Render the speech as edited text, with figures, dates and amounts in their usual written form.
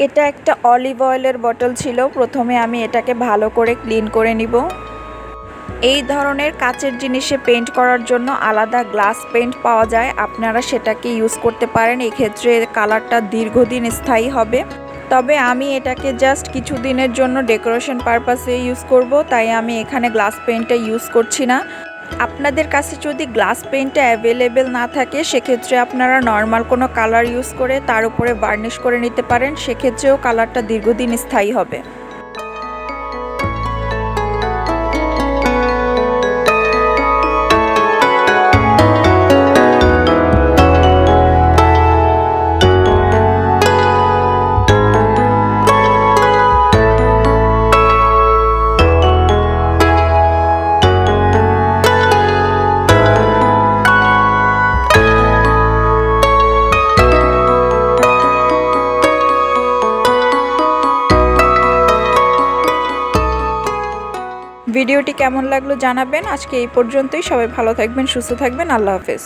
এটা একটা অলিভ অয়েলের বটল ছিল। প্রথমে আমি এটাকে ভালো করে ক্লিন করে নিব। এই ধরনের কাচের জিনিসে পেইন্ট করার জন্য আলাদা গ্লাস পেইন্ট পাওয়া যায়, আপনারা সেটাকে ইউজ করতে পারেন। এক্ষেত্রে কালারটা দীর্ঘদিন স্থায়ী হবে। তবে আমি এটাকে জাস্ট কিছু দিনের জন্য ডেকোরেশন পারপাসে ইউজ করব, তাই আমি এখানে গ্লাস পেইন্টটা ইউজ করছি না। আপনাদের কাছে যদি গ্লাস পেইন্টটা অ্যাভেলেবেল না থাকে, সেক্ষেত্রে আপনারা নর্মাল কোনো কালার ইউজ করে তার উপরে বার্নিশ করে নিতে পারেন, সেক্ষেত্রেও কালারটা দীর্ঘদিন স্থায়ী হবে। ভিডিওটি কেমন লাগলো জানাবেন। আজকে এই পর্যন্তই। সবাই ভালো থাকবেন, সুস্থ থাকবেন। আল্লাহ হাফেজ।